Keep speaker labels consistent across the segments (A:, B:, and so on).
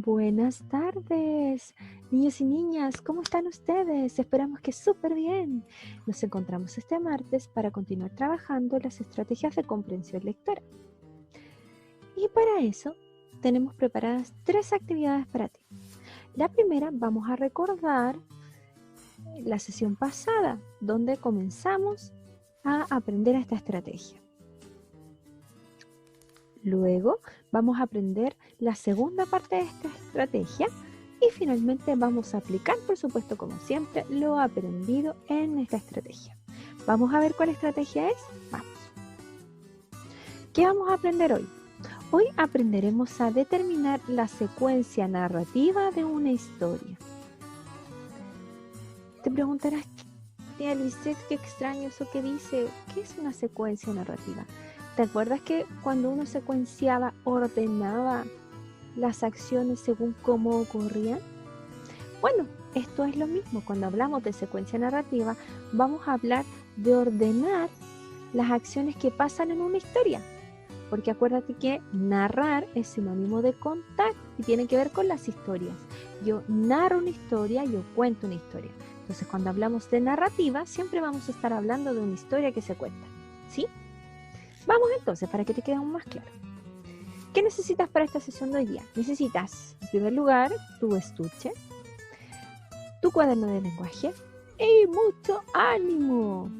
A: Buenas tardes, niños y niñas, ¿cómo están ustedes? Esperamos que súper bien. Nos encontramos este martes para continuar trabajando las estrategias de comprensión lectora. Y para eso tenemos preparadas 3 actividades para ti. La primera, vamos a recordar la sesión pasada, donde comenzamos a aprender esta estrategia. Luego vamos a aprender la segunda parte de esta estrategia y finalmente vamos a aplicar, por supuesto, como siempre, lo aprendido en esta estrategia. ¿Vamos a ver cuál estrategia es? Vamos. ¿Qué vamos a aprender hoy? Hoy aprenderemos a determinar la secuencia narrativa de una historia. Te preguntarás, tía Lisette, qué extraño eso que dice. ¿Qué es una secuencia narrativa? ¿Te acuerdas que cuando uno secuenciaba, ordenaba las acciones según cómo ocurrían? Bueno, esto es lo mismo. Cuando hablamos de secuencia narrativa, vamos a hablar de ordenar las acciones que pasan en una historia. Porque acuérdate que narrar es sinónimo de contar y tiene que ver con las historias. Yo narro una historia, yo cuento una historia. Entonces, cuando hablamos de narrativa, siempre vamos a estar hablando de una historia que se cuenta. ¿Sí? Vamos entonces, para que te quede aún más claro. ¿Qué necesitas para esta sesión de hoy día? Necesitas, en primer lugar, tu estuche, tu cuaderno de lenguaje y mucho ánimo.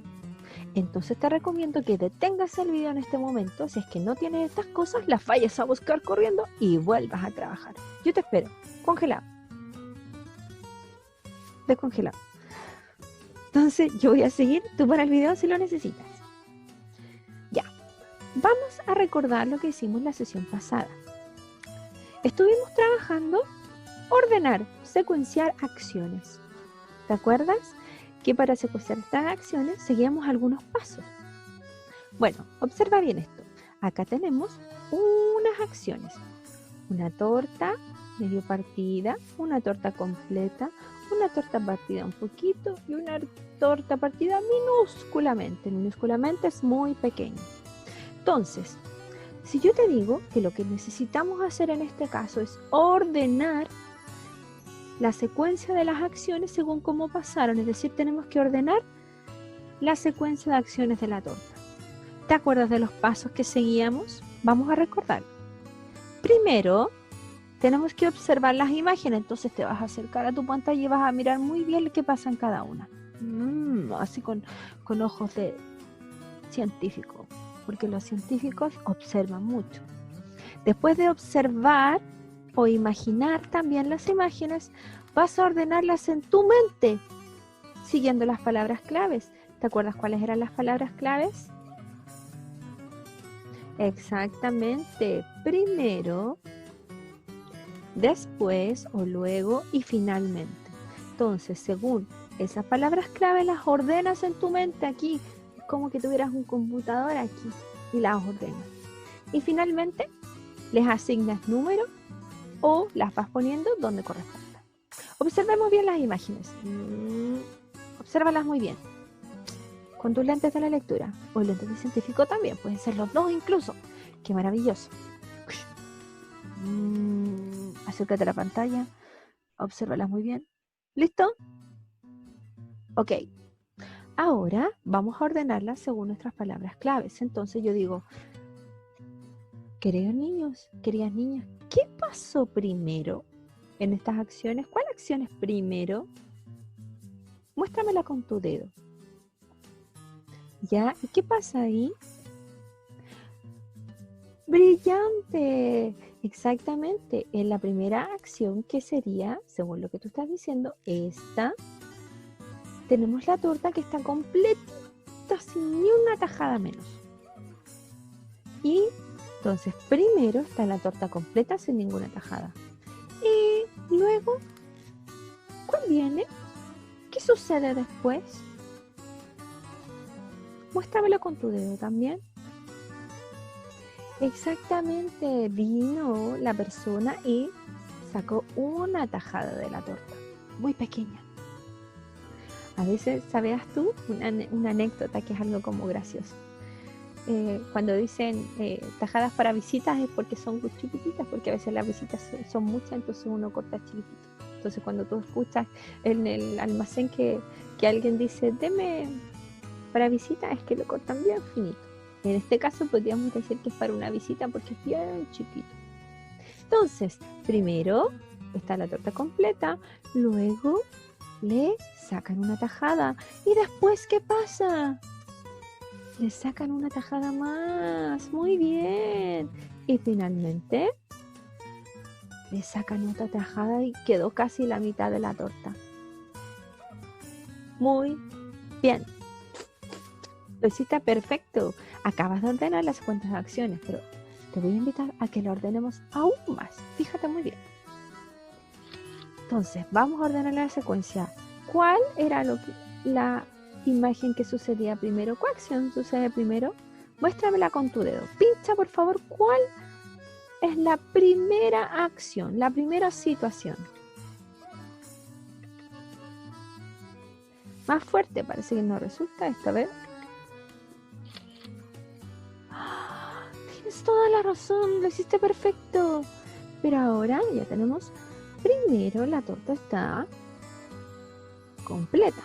A: Entonces te recomiendo que detengas el video en este momento. Si es que no tienes estas cosas, las vayas a buscar corriendo y vuelvas a trabajar. Yo te espero, congelado. Descongelado. Entonces yo voy a seguir, tú para el video si lo necesitas. Ya. Vamos a recordar lo que hicimos la sesión pasada. Estuvimos trabajando ordenar, secuenciar acciones. ¿Te acuerdas? Que para secuenciar estas acciones seguíamos algunos pasos. Bueno, observa bien esto. Acá tenemos unas acciones. Una torta medio partida, una torta completa, una torta partida un poquito y una torta partida minúsculamente. Minúsculamente es muy pequeña. Entonces, si yo te digo que lo que necesitamos hacer en este caso es ordenar la secuencia de las acciones según cómo pasaron, es decir, tenemos que ordenar la secuencia de acciones de la torta. ¿Te acuerdas de los pasos que seguíamos? Vamos a recordar. Primero, tenemos que observar las imágenes, entonces te vas a acercar a tu pantalla y vas a mirar muy bien qué pasa en cada una. Así con ojos de científico. Porque los científicos observan mucho. Después de observar o imaginar también las imágenes, vas a ordenarlas en tu mente, siguiendo las palabras claves. ¿Te acuerdas cuáles eran las palabras claves? Exactamente. Primero, después o luego y finalmente. Entonces, según esas palabras clave, las ordenas en tu mente aquí. Como que tuvieras un computador aquí y las ordenas. Y finalmente les asignas número o las vas poniendo donde corresponda. Observemos bien las imágenes. Obsérvalas muy bien. Con tus lentes de la lectura o lentes de científico también. Pueden ser los dos incluso. ¡Qué maravilloso! Acércate a la pantalla. Obsérvalas muy bien. ¿Listo? Ok. Ahora vamos a ordenarlas según nuestras palabras claves. Entonces yo digo, queridos niños, queridas niñas, ¿qué pasó primero en estas acciones? ¿Cuál acción es primero? Muéstramela con tu dedo. ¿Ya? ¿Y qué pasa ahí? ¡Brillante! Exactamente. En la primera acción, que sería, según lo que tú estás diciendo, esta, tenemos la torta que está completa, sin ni una tajada menos. Y entonces primero está la torta completa sin ninguna tajada. Y luego, ¿cuál viene? ¿Qué sucede después? Muéstramelo con tu dedo también. Exactamente, vino la persona y sacó una tajada de la torta, muy pequeña. A veces, ¿sabías tú? Una anécdota que es algo como gracioso. cuando dicen tajadas para visitas es porque son chiquititas, porque a veces las visitas son muchas, entonces uno corta chiquitito. Entonces cuando tú escuchas en el almacén que alguien dice, deme para visita, es que lo cortan bien finito. En este caso podríamos decir que es para una visita porque es bien chiquito. Entonces, primero está la torta completa, luego le sacan una tajada y después, ¿qué pasa? Le sacan una tajada más, muy bien. Y finalmente le sacan otra tajada y quedó casi la mitad de la torta. Muy bien. Lo hiciste perfecto. Acabas de ordenar las cuentas de acciones, pero te voy a invitar a que lo ordenemos aún más. Fíjate muy bien. Entonces, vamos a ordenar la secuencia. ¿Cuál era la imagen que sucedía primero? ¿Cuál acción sucede primero? Muéstramela con tu dedo. Pincha, por favor, ¿cuál es la primera acción, la primera situación? Más fuerte, parece que no resulta esta vez. Tienes toda la razón, lo hiciste perfecto. Pero ahora ya tenemos, primero la torta está completa.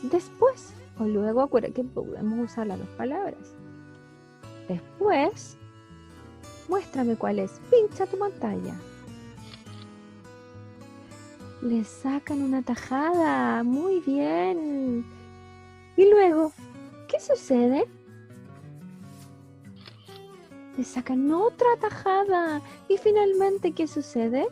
A: Después, o luego, acuérdate que podemos usar las dos palabras. Después, muéstrame cuál es. Pincha tu pantalla. Le sacan una tajada. Muy bien. Y luego, ¿qué sucede? Le sacan otra tajada. Y finalmente, ¿qué sucede?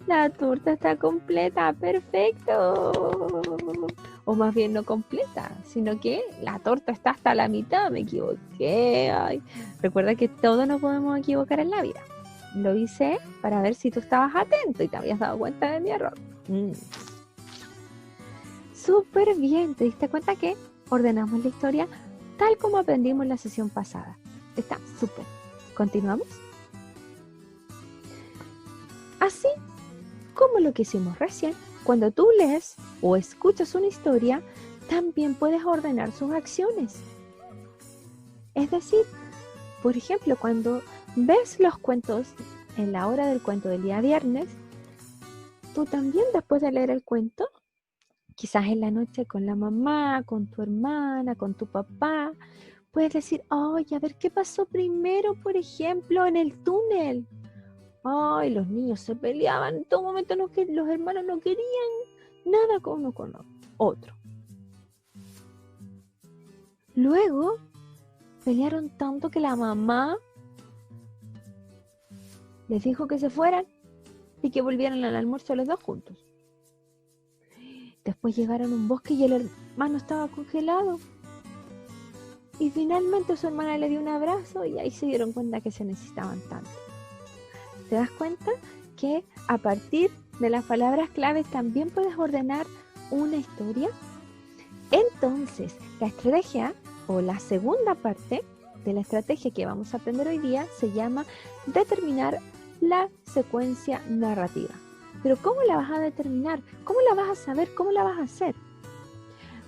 A: La torta está completa. ¡Perfecto! O más bien no completa, sino que la torta está hasta la mitad. Me equivoqué. Ay. Recuerda que todos nos podemos equivocar en la vida. Lo hice para ver si tú estabas atento y te habías dado cuenta de mi error. Súper bien. ¿Te diste cuenta que ordenamos la historia tal como aprendimos en la sesión pasada? Está súper. ¿Continuamos? Así como lo que hicimos recién, cuando tú lees o escuchas una historia, también puedes ordenar sus acciones. Es decir, por ejemplo, cuando ves los cuentos en la hora del cuento del día viernes, tú también después de leer el cuento, quizás en la noche con la mamá, con tu hermana, con tu papá, puedes decir, oye, a ver qué pasó primero, por ejemplo, en el túnel. Ay, los niños se peleaban, en todo momento los hermanos no querían nada con uno con otro. Luego pelearon tanto que la mamá les dijo que se fueran y que volvieran al almuerzo los dos juntos. Después llegaron a un bosque y el hermano estaba congelado. Y finalmente su hermana le dio un abrazo y ahí se dieron cuenta que se necesitaban tanto. ¿Te das cuenta que a partir de las palabras claves también puedes ordenar una historia? Entonces, la estrategia o la segunda parte de la estrategia que vamos a aprender hoy día se llama determinar la secuencia narrativa. Pero ¿cómo la vas a determinar? ¿Cómo la vas a saber? ¿Cómo la vas a hacer?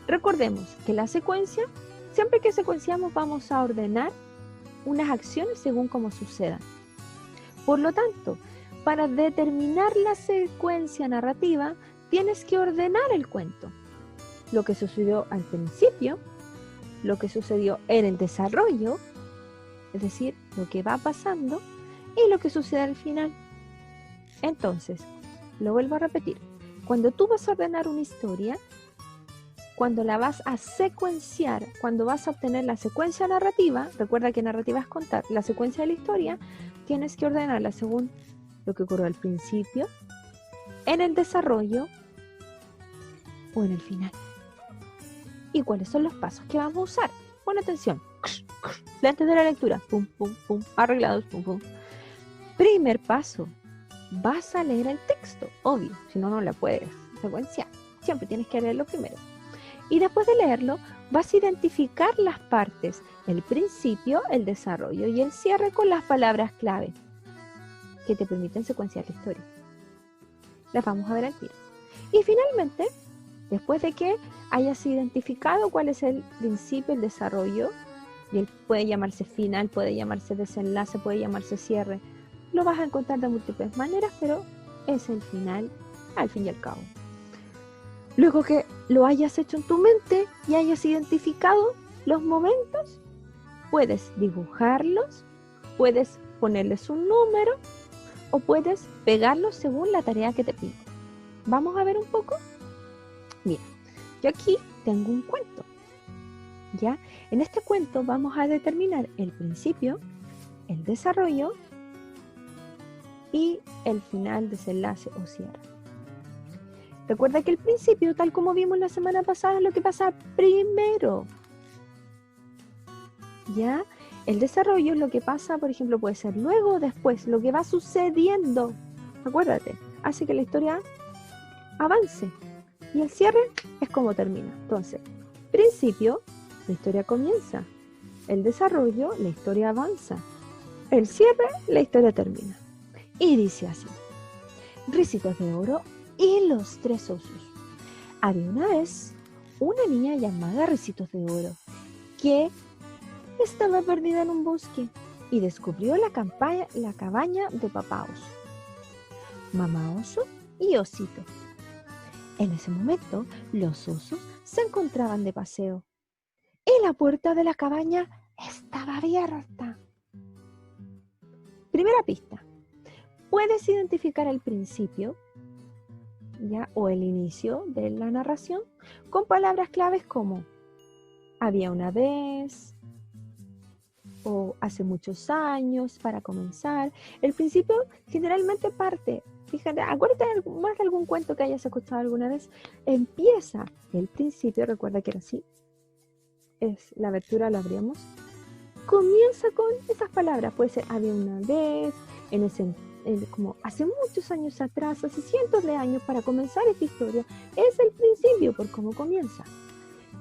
A: Recordemos que la secuencia, siempre que secuenciamos vamos a ordenar unas acciones según cómo sucedan. Por lo tanto, para determinar la secuencia narrativa, tienes que ordenar el cuento. Lo que sucedió al principio, lo que sucedió en el desarrollo, es decir, lo que va pasando, y lo que sucede al final. Entonces, lo vuelvo a repetir. Cuando tú vas a ordenar una historia, cuando la vas a secuenciar, cuando vas a obtener la secuencia narrativa, recuerda que narrativa es contar la secuencia de la historia, tienes que ordenarla según lo que ocurrió al principio, en el desarrollo o en el final. ¿Y cuáles son los pasos que vamos a usar? Pon atención. Antes de la lectura, pum, pum, pum, arreglados, pum, pum. Primer paso, vas a leer el texto, obvio, si no, no la puedes secuenciar. Siempre tienes que leerlo primero. Y después de leerlo, vas a identificar las partes, el principio, el desarrollo y el cierre con las palabras clave que te permiten secuenciar la historia. Las vamos a ver al tiro. Y finalmente, Después de que hayas identificado cuál es el principio, el desarrollo, y él puede llamarse final, puede llamarse desenlace, puede llamarse cierre. Lo vas a encontrar de múltiples maneras, pero es el final al fin y al cabo. Luego que lo hayas hecho en tu mente y hayas identificado los momentos, puedes dibujarlos, puedes ponerles un número o puedes pegarlos según la tarea que te pido. Vamos a ver un poco. Mira, yo aquí tengo un cuento. ¿Ya? En este cuento vamos a determinar el principio, el desarrollo y el final, desenlace o cierre. Recuerda que el principio, tal como vimos la semana pasada, es lo que pasa primero. ¿Ya? El desarrollo es lo que pasa, por ejemplo, puede ser luego o después, lo que va sucediendo. Acuérdate, hace que la historia avance. Y el cierre es como termina. Entonces, principio, la historia comienza. El desarrollo, la historia avanza. El cierre, la historia termina. Y dice así: Ricitos de Oro y los tres osos. Había una vez una niña llamada Ricitos de Oro que estaba perdida en un bosque y descubrió la cabaña de papá oso, mamá oso y osito. En ese momento, los osos se encontraban de paseo y la puerta de la cabaña estaba abierta. Primera pista. Puedes identificar el principio, ¿ya? O el inicio de la narración con palabras claves como había una vez o hace muchos años para comenzar. El principio generalmente parte, fíjate, acuérdate más de algún cuento que hayas escuchado alguna vez, empieza el principio, recuerda que era así, es la abertura, la abrimos, comienza con esas palabras, puede ser había una vez, como hace muchos años atrás, hace cientos de años, para comenzar esta historia, es el principio por cómo comienza.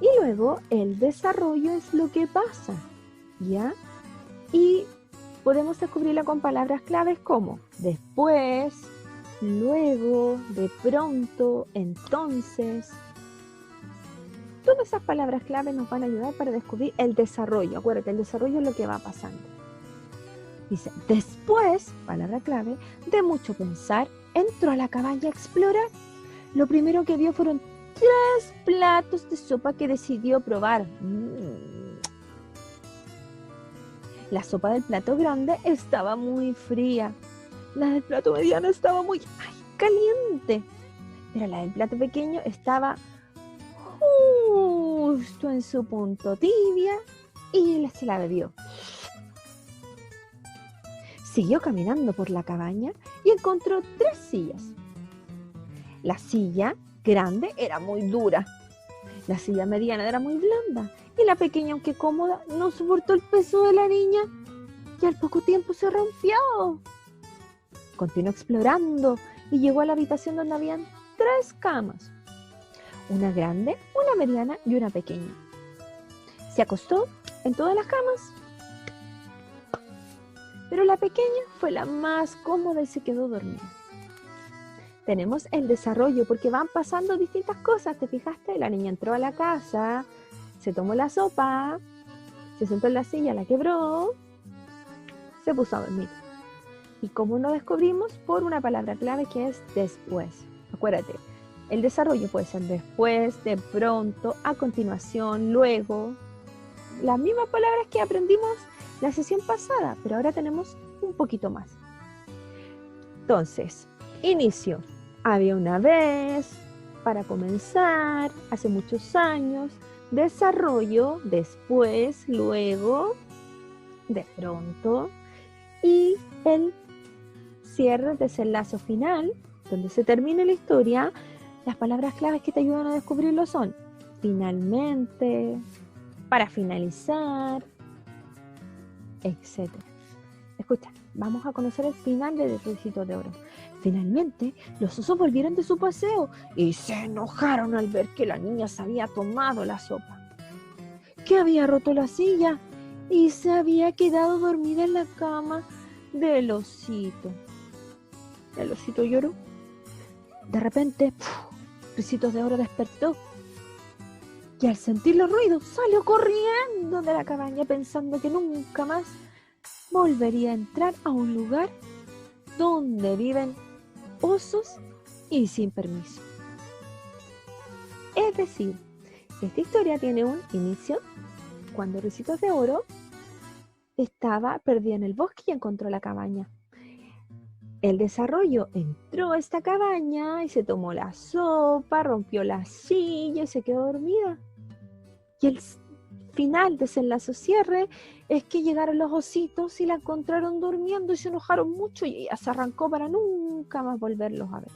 A: Y luego el desarrollo es lo que pasa, ¿ya? Y podemos descubrirla con palabras claves como después, luego, de pronto, entonces. Todas esas palabras claves nos van a ayudar para descubrir el desarrollo. Acuérdate, el desarrollo es lo que va pasando. Dice, después, palabra clave, de mucho pensar, entró a la cabaña a explorar. Lo primero que vio fueron 3 platos de sopa que decidió probar. La sopa del plato grande estaba muy fría. La del plato mediano estaba muy caliente. Pero la del plato pequeño estaba justo en su punto tibia y se la bebió. Siguió caminando por la cabaña y encontró 3 sillas. La silla grande era muy dura. La silla mediana era muy blanda. Y la pequeña, aunque cómoda, no soportó el peso de la niña y al poco tiempo se rompió. Continuó explorando y llegó a la habitación donde habían 3 camas. Una grande, una mediana y una pequeña. Se acostó en todas las camas, pero la pequeña fue la más cómoda y se quedó dormida. Tenemos el desarrollo porque van pasando distintas cosas. ¿Te fijaste? La niña entró a la casa, se tomó la sopa, se sentó en la silla, la quebró, se puso a dormir. ¿Y cómo lo descubrimos? Por una palabra clave que es después. Acuérdate, el desarrollo puede ser después, de pronto, a continuación, luego. Las mismas palabras que aprendimos la sesión pasada, pero ahora tenemos un poquito más. Entonces, inicio. Había una vez, para comenzar, hace muchos años. Desarrollo, después, luego, de pronto. Y el cierre, desenlace final, donde se termina la historia. Las palabras claves que te ayudan a descubrirlo son finalmente, para finalizar, etc. Escucha, vamos a conocer el final de Ricitos de Oro. Finalmente, los osos volvieron de su paseo y se enojaron al ver que la niña se había tomado la sopa, que había roto la silla y se había quedado dormida en la cama del osito. El osito lloró. De repente, Ricitos de Oro despertó y al sentir los ruidos salió corriendo de la cabaña pensando que nunca más volvería a entrar a un lugar donde viven osos y sin permiso. Es decir, esta historia tiene un inicio cuando Ricitos de Oro estaba perdido en el bosque y encontró la cabaña. El desarrollo entró a esta cabaña y se tomó la sopa, rompió la silla y se quedó dormida. Y el final, desenlace o cierre, es que llegaron los ositos y la encontraron durmiendo y se enojaron mucho y ella se arrancó para nunca más volverlos a ver.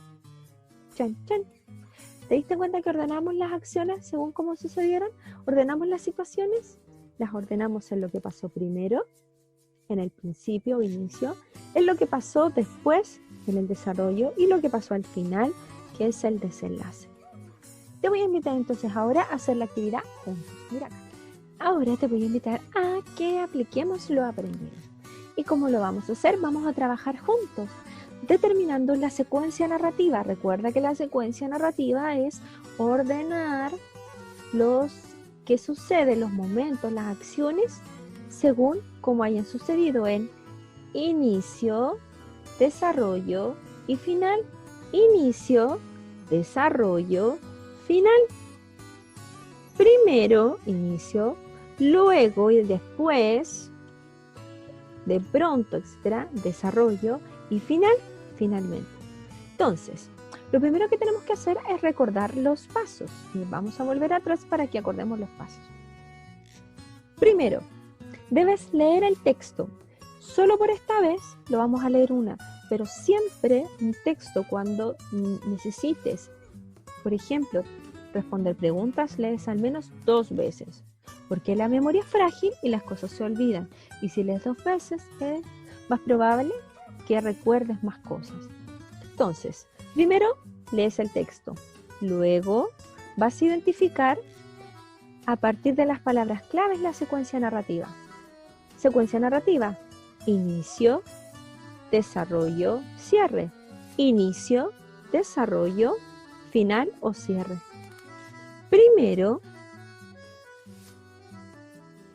A: Chan, chan. ¿Te diste cuenta que ordenamos las acciones según cómo sucedieron? ¿Ordenamos las situaciones? Las ordenamos en lo que pasó primero, en el principio o inicio, en lo que pasó después, en el desarrollo, y lo que pasó al final, que es el desenlace. Te voy a invitar entonces ahora a hacer la actividad juntos. Mira acá. Ahora te voy a invitar a que apliquemos lo aprendido. ¿Y cómo lo vamos a hacer? Vamos a trabajar juntos, determinando la secuencia narrativa. Recuerda que la secuencia narrativa es ordenar los que suceden, los momentos, las acciones, según como hayan sucedido en inicio, desarrollo y final. Inicio, desarrollo, final. Primero, inicio, luego y después, de pronto, etcétera, desarrollo y final, finalmente. Entonces, lo primero que tenemos que hacer es recordar los pasos. Y vamos a volver atrás para que acordemos los pasos. Primero, debes leer el texto. Solo por esta vez lo vamos a leer una, pero siempre un texto cuando necesites, por ejemplo, responder preguntas, lees al menos 2 veces, porque la memoria es frágil y las cosas se olvidan. Y si lees 2 veces, es más probable que recuerdes más cosas. Entonces, primero lees el texto, luego vas a identificar a partir de las palabras claves la secuencia narrativa. Secuencia narrativa, inicio, desarrollo, cierre. Inicio, desarrollo, final o cierre. Primero,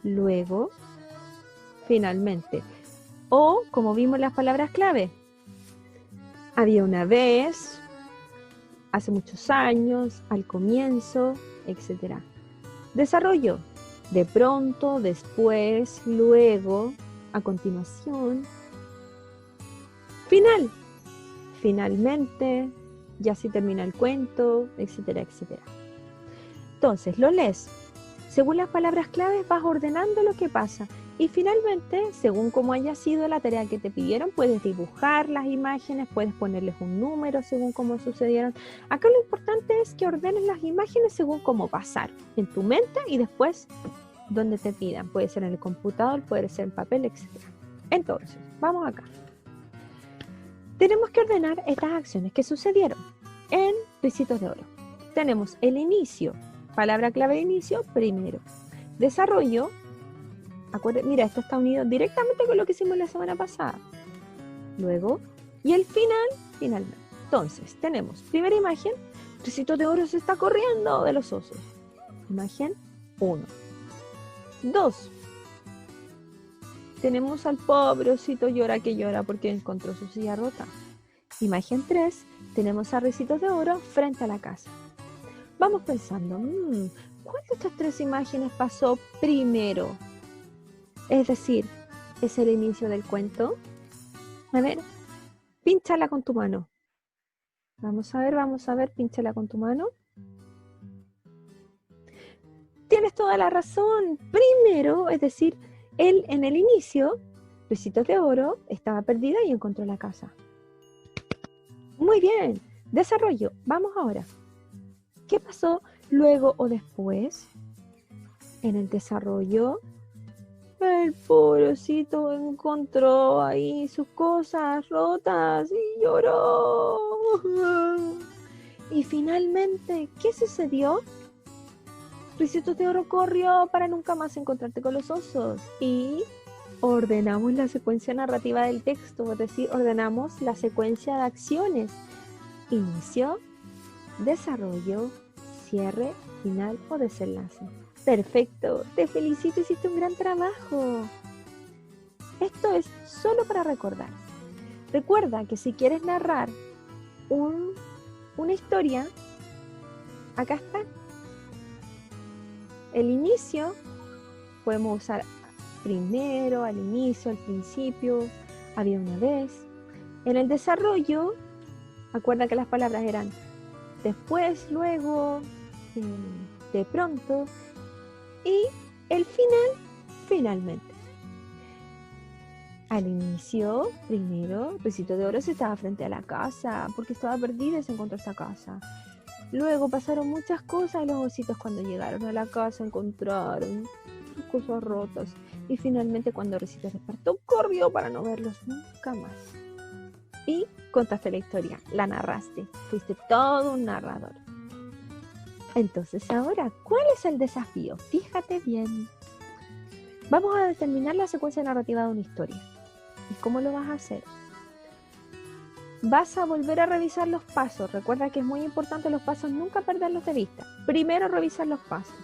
A: luego, finalmente. O, como vimos las palabras clave, había una vez, hace muchos años, al comienzo, etc. Desarrollo, de pronto, después, luego, a continuación. Final, finalmente, ya se termina el cuento, etcétera, etcétera. Entonces, lo lees. Según las palabras claves vas ordenando lo que pasa. Y finalmente, según como haya sido la tarea que te pidieron, puedes dibujar las imágenes, puedes ponerles un número según cómo sucedieron. Acá lo importante es que ordenes las imágenes según cómo pasaron en tu mente y después donde te pidan. Puede ser en el computador, puede ser en papel, etc. Entonces, vamos acá. Tenemos que ordenar estas acciones que sucedieron en Ricitos de Oro. Tenemos el inicio, palabra clave de inicio, primero. Desarrollo, mira, esto está unido directamente con lo que hicimos la semana pasada. Luego, y el final, finalmente. Entonces, tenemos primera imagen, Ricitos de Oro se está corriendo de los osos. Imagen 1. 2. Tenemos al pobre osito llora que llora porque encontró su silla rota. Imagen 3. Tenemos a Ricitos de Oro frente a la casa. Vamos pensando, ¿cuál de estas 3 imágenes pasó primero? Es decir, ¿es el inicio del cuento? A ver, pínchala con tu mano. Vamos a ver, pínchala con tu mano. Tienes toda la razón. Primero, es decir, él en el inicio, Ricitos de Oro, estaba perdida y encontró la casa. Muy bien. Desarrollo. Vamos ahora. ¿Qué pasó luego o después? En el desarrollo, el pobrecito encontró ahí sus cosas rotas y lloró. Y finalmente, ¿qué sucedió? Ricitos de Oro corrió para nunca más encontrarte con los osos. Y ordenamos la secuencia narrativa del texto, es decir, ordenamos la secuencia de acciones. Inicio, desarrollo, cierre, final o desenlace. Perfecto, te felicito, hiciste un gran trabajo. Esto es solo para recordar. Recuerda que si quieres narrar una historia, acá está. El inicio, podemos usar primero, al inicio, al principio, había una vez. En el desarrollo, acuerda que las palabras eran después, luego, de pronto, y el final, finalmente. Al inicio, primero, Risito de Oro se estaba frente a la casa porque estaba perdida y se encontró esta casa. Luego pasaron muchas cosas y los ositos cuando llegaron a la casa encontraron sus cosas rotas. Y finalmente cuando Risito despertó, corrió para no verlos nunca más. Y contaste la historia, la narraste, fuiste todo un narrador. Entonces ahora, ¿cuál es el desafío? Fíjate bien. Vamos a determinar la secuencia narrativa de una historia. ¿Y cómo lo vas a hacer? Vas a volver a revisar los pasos. Recuerda que es muy importante los pasos, nunca perderlos de vista. Primero revisar los pasos.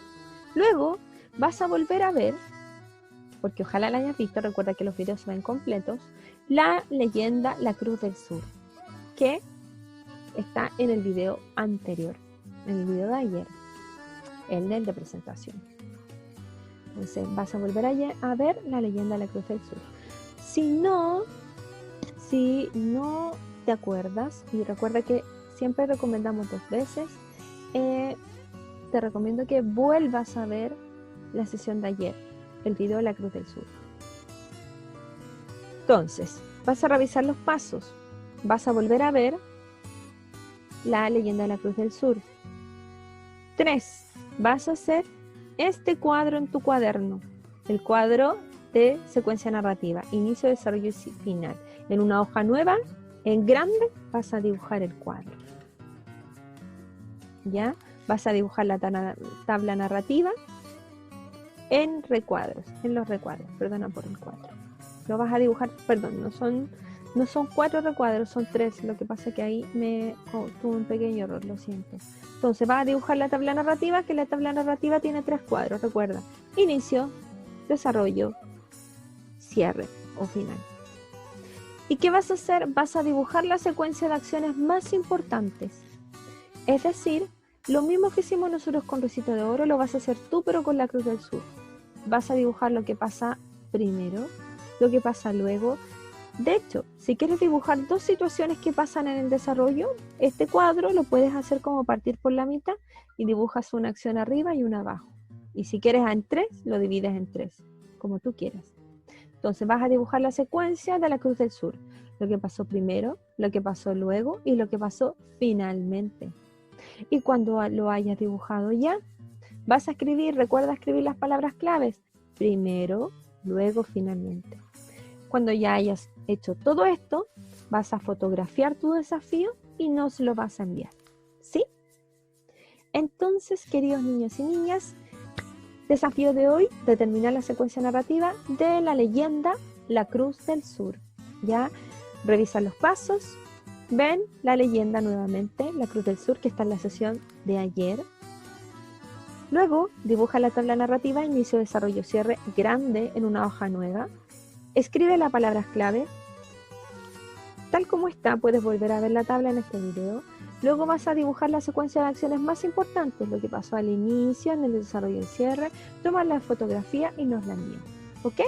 A: Luego vas a volver a ver, porque ojalá la hayas visto, recuerda que los videos se ven completos, la leyenda La Cruz del Sur, que está en el video anterior, en el video de ayer, el de presentación. Entonces vas a volver a ver la leyenda La Cruz del Sur. Si no te acuerdas, y recuerda que siempre recomendamos 2 veces, te recomiendo que vuelvas a ver la sesión de ayer, el video de La Cruz del Sur. Entonces, vas a revisar los pasos, vas a volver a ver la leyenda de La Cruz del Sur. 3, vas a hacer este cuadro en tu cuaderno, el cuadro de secuencia narrativa, inicio, desarrollo y final. En una hoja nueva, en grande, vas a dibujar el cuadro. ¿Ya? Vas a dibujar la tabla narrativa en recuadros, en los recuadros, perdona por el cuadro. Lo vas a dibujar, perdón, no son 4 recuadros, son 3, lo que pasa es que ahí tuve un pequeño error, lo siento. Entonces vas a dibujar la tabla narrativa, que la tabla narrativa tiene 3 cuadros, recuerda. Inicio, desarrollo, cierre o final. ¿Y qué vas a hacer? Vas a dibujar la secuencia de acciones más importantes. Es decir, lo mismo que hicimos nosotros con Risito de Oro, lo vas a hacer tú, pero con La Cruz del Sur. Vas a dibujar lo que pasa primero, lo que pasa luego. De hecho, si quieres dibujar 2 situaciones que pasan en el desarrollo, este cuadro lo puedes hacer como partir por la mitad y dibujas una acción arriba y una abajo. Y si quieres en 3, lo divides en 3, como tú quieras. Entonces vas a dibujar la secuencia de La Cruz del Sur. Lo que pasó primero, lo que pasó luego y lo que pasó finalmente. Y cuando lo hayas dibujado ya, vas a escribir, recuerda escribir las palabras claves. Primero, luego, finalmente. Cuando ya hayas hecho todo esto, vas a fotografiar tu desafío y nos lo vas a enviar. ¿Sí? Entonces, queridos niños y niñas, desafío de hoy, determinar la secuencia narrativa de la leyenda La Cruz del Sur. Ya, revisa los pasos, ven la leyenda nuevamente, La Cruz del Sur, que está en la sesión de ayer. Luego, dibuja la tabla narrativa, inicio, desarrollo, cierre, grande en una hoja nueva. Escribe las palabras clave. Tal como está, puedes volver a ver la tabla en este video. Luego vas a dibujar la secuencia de acciones más importantes, lo que pasó al inicio, en el desarrollo y el cierre, tomar la fotografía y nos la envían. ¿Ok?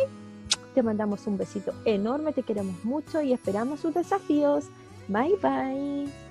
A: Te mandamos un besito enorme, te queremos mucho y esperamos sus desafíos. Bye, bye.